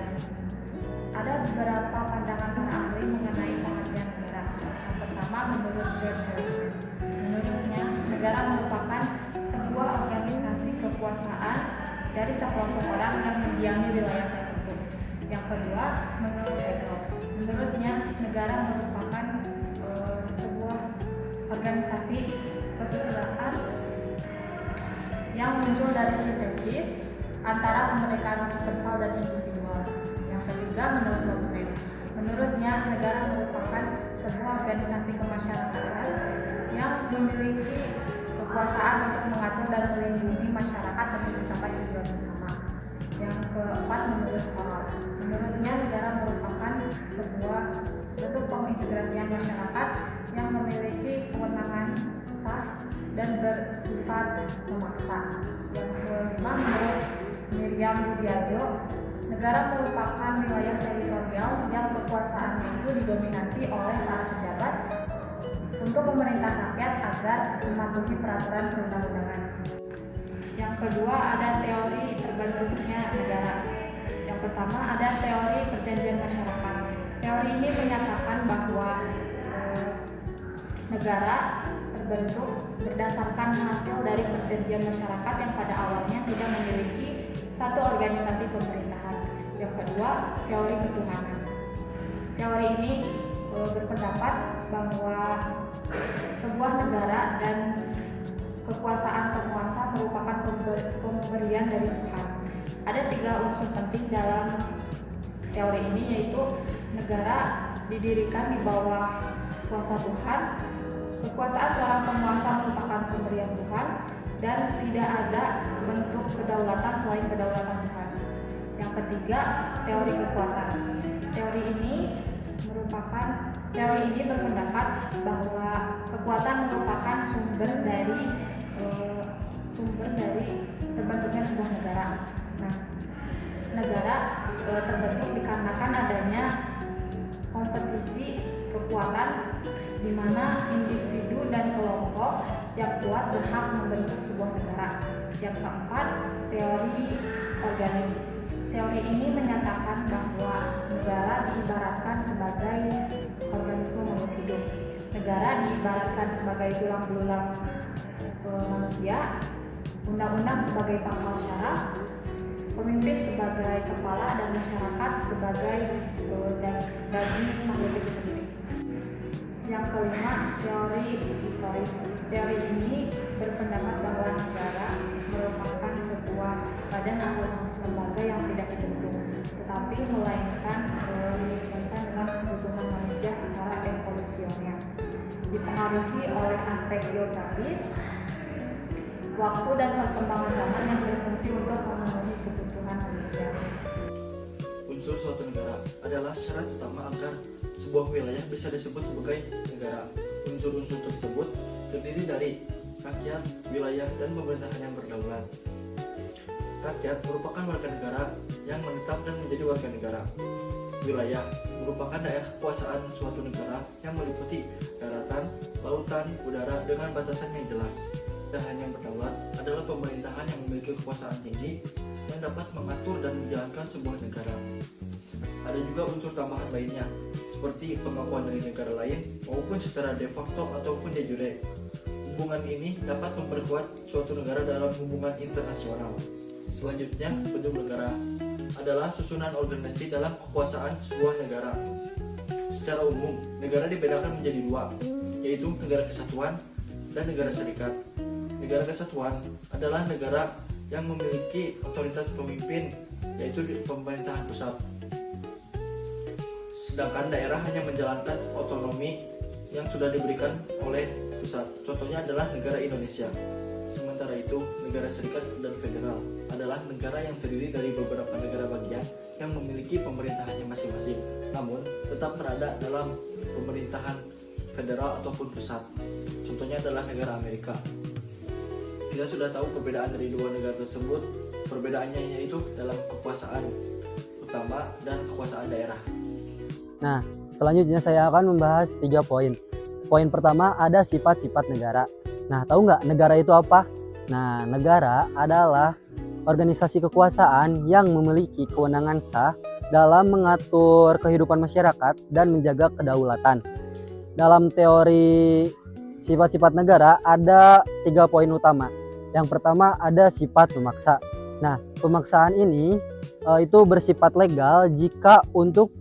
pengertian. Ada beberapa pandangan para ahli mengenai pengertian negara. Yang pertama, menurut George Herman. Menurutnya, negara merupakan sebuah organisasi kekuasaan dari sekelompok orang yang mendiami wilayah tertentu. Yang kedua, menurut Hegel. Menurutnya, negara merupakan sebuah organisasi kesusilaan yang muncul dari sintesis antara kemerdekaan universal dan individual. Yang ketiga, menurut Lotman. Menurutnya, negara merupakan sebuah organisasi kemasyarakatan yang memiliki kekuasaan untuk mengatur dan melindungi masyarakat demi mencapai tujuan bersama. Yang keempat, menurut Howard. Menurutnya, negara merupakan sebuah bentuk pengintegrasian masyarakat yang memiliki kewenangan sah dan bersifat memaksa. Yang kelima, menurut Miriam Budiarjo, negara merupakan wilayah teritorial yang kekuasaannya itu didominasi oleh para pejabat untuk memerintah rakyat agar mematuhi peraturan perundang-undangan. Yang kedua, ada teori terbentuknya negara. Yang pertama, ada teori perjanjian masyarakat. Teori ini menyatakan bahwa negara terbentuk berdasarkan hasil dari perjanjian masyarakat yang pada awalnya tidak memiliki satu organisasi pemerintahan. Yang kedua, teori ketuhanan. Teori ini berpendapat bahwa sebuah negara dan kekuasaan penguasa merupakan pemberian dari Tuhan. Ada 3 unsur penting dalam teori ini, yaitu negara didirikan di bawah kuasa Tuhan, kekuasaan seorang penguasa merupakan pemberian Tuhan, dan tidak ada bentuk kedaulatan selain kedaulatan Tuhan. Yang ketiga, teori kekuatan. Teori ini berpendapat bahwa kekuatan merupakan sumber dari terbentuknya sebuah negara. Nah, negara terbentuk dikarenakan adanya kompetisi kekuatan di mana individu dan kelompok yang kuat berhak membentuk sebuah negara. Yang keempat, teori organis. Teori ini menyatakan bahwa negara diibaratkan sebagai organisme makhluk hidup. Negara diibaratkan sebagai tulang belulang manusia, undang-undang sebagai pangkal syaraf, pemimpin sebagai kepala, dan masyarakat sebagai daging makhluk itu sendiri. Yang kelima, teori historis. Teori ini berpendapat bahwa negara merupakan sebuah badan atau lembaga yang tidak dibentuk, tetapi melainkan menyesuaikan dengan kebutuhan manusia secara evolusioner, dipengaruhi oleh aspek geografis, waktu, dan perkembangan zaman yang berfungsi untuk memenuhi kebutuhan manusia. Unsur suatu negara adalah syarat utama agar sebuah wilayah bisa disebut sebagai negara. Unsur-unsur tersebut terdiri dari rakyat, wilayah, dan pemerintahan yang berdaulat. Rakyat merupakan warga negara yang menetap dan menjadi warga negara. Wilayah merupakan daerah kekuasaan suatu negara yang meliputi daratan, lautan, udara dengan batasan yang jelas. Pemerintahan yang berdaulat adalah pemerintahan yang memiliki kekuasaan tinggi yang dapat mengatur dan menjalankan sebuah negara. Ada juga unsur tambahan lainnya, seperti pengakuan dari negara lain maupun secara de facto ataupun de jure. Hubungan ini dapat memperkuat suatu negara dalam hubungan internasional. Selanjutnya, bentuk negara adalah susunan organisasi dalam kekuasaan sebuah negara. Secara umum, negara dibedakan menjadi 2, yaitu negara kesatuan dan negara serikat. Negara kesatuan adalah negara yang memiliki otoritas pemimpin, yaitu pemerintahan pusat. Sedangkan daerah hanya menjalankan otonomi yang sudah diberikan oleh pusat. Contohnya adalah negara Indonesia. Sementara itu, negara serikat dan federal adalah negara yang terdiri dari beberapa negara bagian yang memiliki pemerintahannya masing-masing, namun tetap berada dalam pemerintahan federal ataupun pusat. Contohnya adalah negara Amerika. Kita sudah tahu perbedaan dari dua negara tersebut. Perbedaannya yaitu dalam kekuasaan utama dan kekuasaan daerah. Nah, selanjutnya saya akan membahas 3 poin. Poin pertama, ada sifat-sifat negara. Nah, tahu nggak negara itu apa? Nah, negara adalah organisasi kekuasaan yang memiliki kewenangan sah dalam mengatur kehidupan masyarakat dan menjaga kedaulatan. Dalam teori sifat-sifat negara ada 3 poin utama. Yang pertama ada sifat memaksa. Nah, pemaksaan ini itu bersifat legal jika untuk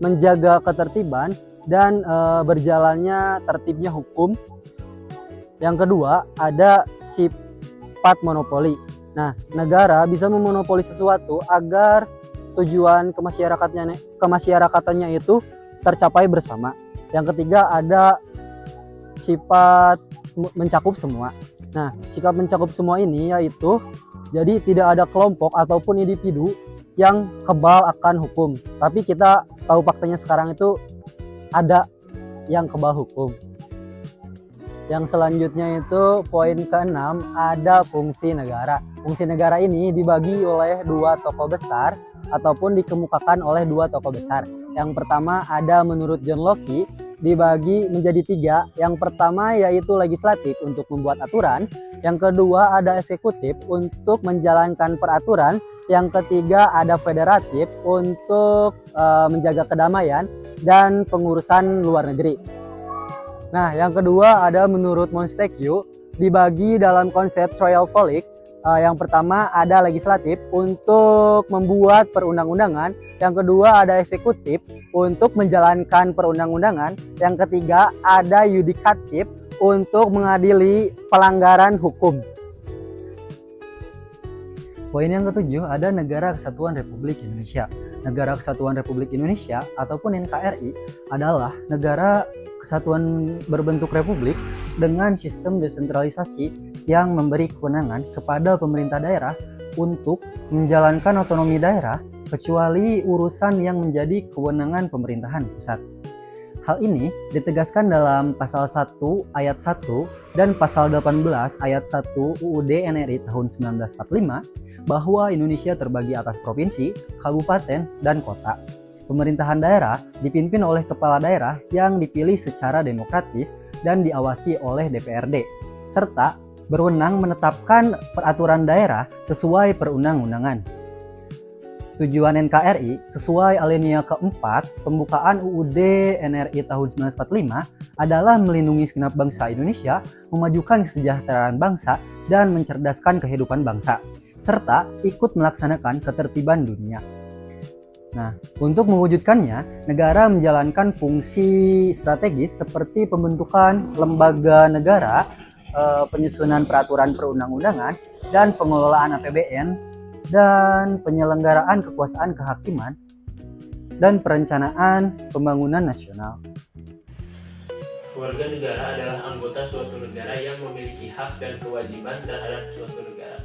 menjaga ketertiban dan berjalannya tertibnya hukum. Yang kedua ada sifat monopoli. Nah, negara bisa memonopoli sesuatu agar tujuan kemasyarakatannya itu tercapai bersama. Yang ketiga ada sifat mencakup semua. Nah, sikap mencakup semua ini yaitu jadi tidak ada kelompok ataupun individu yang kebal akan hukum. Tapi kita tahu faktanya sekarang itu ada yang kebal hukum. Yang selanjutnya itu poin ke-6 ada fungsi negara. Fungsi negara ini dibagi oleh 2 tokoh besar ataupun dikemukakan oleh 2 tokoh besar. Yang pertama ada menurut John Locke dibagi menjadi 3. Yang pertama yaitu legislatif untuk membuat aturan. Yang kedua ada eksekutif untuk menjalankan peraturan. Yang ketiga ada federatif untuk menjaga kedamaian dan pengurusan luar negeri. Nah, yang kedua ada menurut Montesquieu dibagi dalam konsep trialpolitik. Yang pertama ada legislatif untuk membuat perundang-undangan. Yang kedua ada eksekutif untuk menjalankan perundang-undangan. Yang ketiga ada yudikatif untuk mengadili pelanggaran hukum. Poin yang ketujuh ada Negara Kesatuan Republik Indonesia. Negara Kesatuan Republik Indonesia ataupun NKRI adalah negara kesatuan berbentuk republik dengan sistem desentralisasi yang memberi kewenangan kepada pemerintah daerah untuk menjalankan otonomi daerah kecuali urusan yang menjadi kewenangan pemerintahan pusat. Hal ini ditegaskan dalam pasal 1 ayat 1 dan pasal 18 ayat 1 UUD NRI tahun 1945 bahwa Indonesia terbagi atas provinsi, kabupaten, dan kota. Pemerintahan daerah dipimpin oleh kepala daerah yang dipilih secara demokratis dan diawasi oleh DPRD, serta berwenang menetapkan peraturan daerah sesuai perundang-undangan. Tujuan NKRI sesuai alinea keempat pembukaan UUD NRI tahun 1945 adalah melindungi segenap bangsa Indonesia, memajukan kesejahteraan bangsa, dan mencerdaskan kehidupan bangsa, serta ikut melaksanakan ketertiban dunia. Nah, untuk mewujudkannya, negara menjalankan fungsi strategis seperti pembentukan lembaga negara, penyusunan peraturan perundang-undangan, dan pengelolaan APBN, dan penyelenggaraan kekuasaan kehakiman, dan perencanaan pembangunan nasional. Warga negara adalah anggota suatu negara yang memiliki hak dan kewajiban terhadap suatu negara.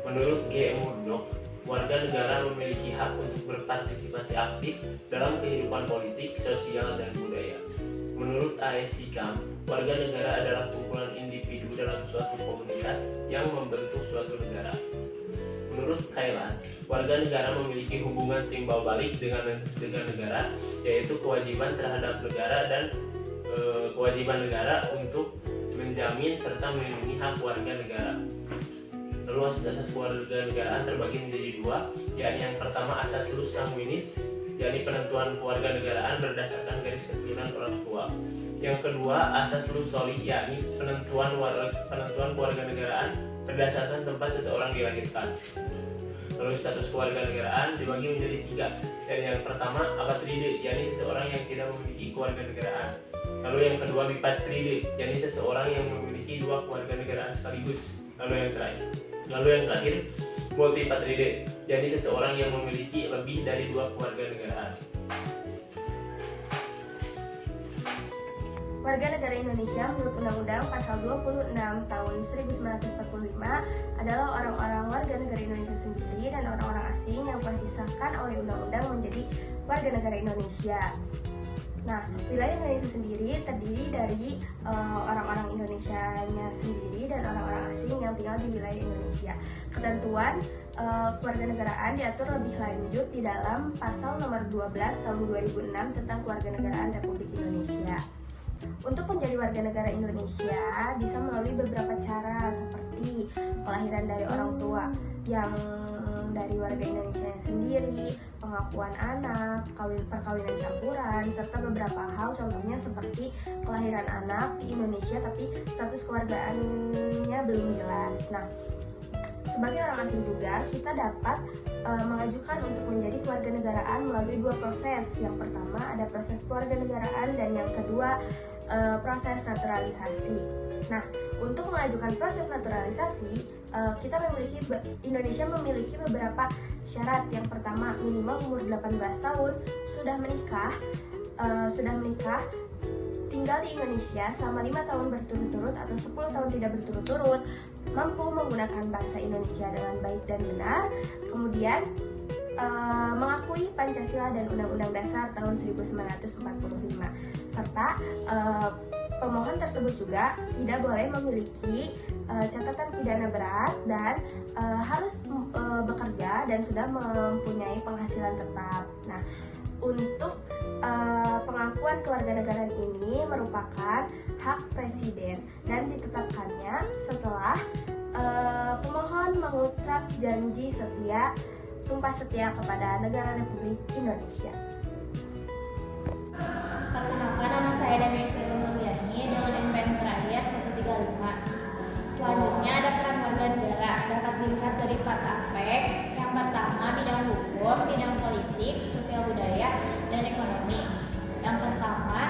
Menurut G. Murdoch, warga negara memiliki hak untuk berpartisipasi aktif dalam kehidupan politik, sosial, dan budaya. Menurut A.S. Hikam, warga negara adalah kumpulan individu dalam suatu komunitas yang membentuk suatu negara. Menurut Kailan, warga negara memiliki hubungan timbal balik dengan negara, yaitu kewajiban terhadap negara dan kewajiban negara untuk menjamin serta melindungi hak warga negara. Lalu asas kewarga negaraan terbagi menjadi 2, yakni yang pertama asas lus sanguinis, yakni penentuan keluarga negaraan berdasarkan garis keturunan orang tua. Yang kedua asas lus soli, yakni penentuan keluarga negaraan berdasarkan tempat seseorang dilahirkan. Lalu status keluarga negaraan dibagi menjadi 3, yakni yang pertama apatride, yakni seseorang yang tidak memiliki keluarga negaraan. Lalu yang kedua bipatride, yakni seseorang yang memiliki 2 keluarga negaraan sekaligus. Lalu yang terakhir multipatride, yakni seseorang yang memiliki lebih dari 2 keluarga negaraan. Warga negara Indonesia menurut Undang-Undang Pasal 26 tahun 1945 adalah orang-orang warga negara Indonesia sendiri dan orang-orang asing yang telah disahkan oleh Undang-Undang menjadi warga negara Indonesia. Nah, wilayah Indonesia sendiri terdiri dari orang-orang Indonesianya sendiri dan orang-orang asing yang tinggal di wilayah Indonesia. Ketentuan kewarganegaraan diatur lebih lanjut di dalam Pasal nomor 12 tahun 2006 tentang kewarganegaraan Republik Indonesia. Untuk menjadi warga negara Indonesia bisa melalui beberapa cara seperti kelahiran dari orang tua yang dari warga Indonesia sendiri, pengakuan anak, perkawinan campuran, serta beberapa hal contohnya seperti kelahiran anak di Indonesia tapi status keluargaannya belum jelas. Nah, sebagai orang asing juga kita dapat mengajukan untuk menjadi kewarganegaraan melalui dua proses. Yang pertama ada proses kewarganegaraan dan yang kedua proses naturalisasi. Nah, untuk mengajukan proses naturalisasi, Indonesia memiliki beberapa syarat. Yang pertama, minimal umur 18 tahun, sudah menikah, tinggal di Indonesia selama 5 tahun berturut-turut atau 10 tahun tidak berturut-turut, mampu menggunakan bahasa Indonesia dengan baik dan benar, kemudian mengakui Pancasila dan Undang-Undang Dasar tahun 1945, serta pemohon tersebut juga tidak boleh memiliki catatan pidana berat dan harus bekerja dan sudah mempunyai penghasilan tetap. Nah, untuk pengakuan kewarganegaraan ini merupakan hak presiden dan ditetapkannya setelah pemohon mengucap janji setia, sumpah setia kepada negara Republik Indonesia. Perkenalkan, nama saya Daniel Mulyani dengan NPM terakhir 135. Selanjutnya ada peran warga negara, dapat dilihat dari 4 aspek. Yang pertama, bidang hukum, bidang politik, sosial budaya, dan ekonomi. Yang pertama,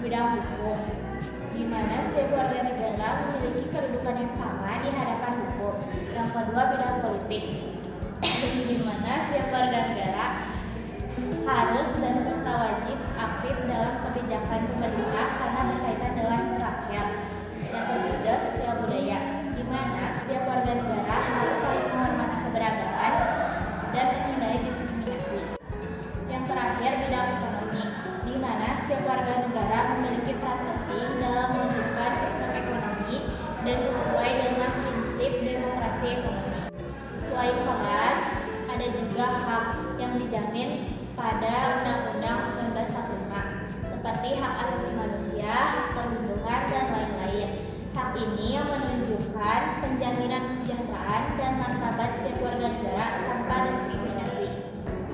bidang hukum, di mana setiap warga negara memiliki kedudukan yang sama di hadapan hukum. Yang kedua, bidang politik, di mana setiap warga negara harus dan serta wajib aktif dalam kebijakan pemerintah karena berkaitan dengan rakyat. Yang ketiga, sosial budaya, di mana setiap warga negara harus saling menghormati keberagaman dan menghindari diskriminasi. Yang terakhir, bidang ekonomi, di mana setiap warga negara memiliki peran penting dalam mewujudkan sistem ekonomi dan sesuai dengan prinsip demokrasi ekonomi. Selain peran, ada juga hak yang dijamin pada Undang-Undang 1945, seperti hak asasi manusia, hak perlindungan, dan lain-lain. Hak ini yang menunjukkan penjaminan kesejahteraan dan martabat setiap warga negara tanpa diskriminasi.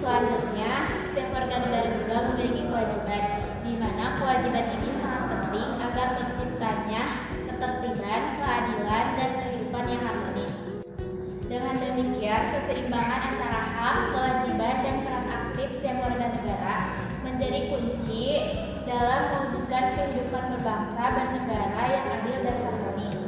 Selanjutnya, setiap warga negara juga memiliki kewajiban, di mana kewajiban ini sangat penting agar terciptanya ketertiban, keadilan, dan kehidupan yang harmonis. Dengan demikian, keseimbangan antara hak, kewajiban, dan peran aktif setiap warga negara menjadi kunci dalam mewujudkan kehidupan berbangsa dan negara yang adil dan harmonis.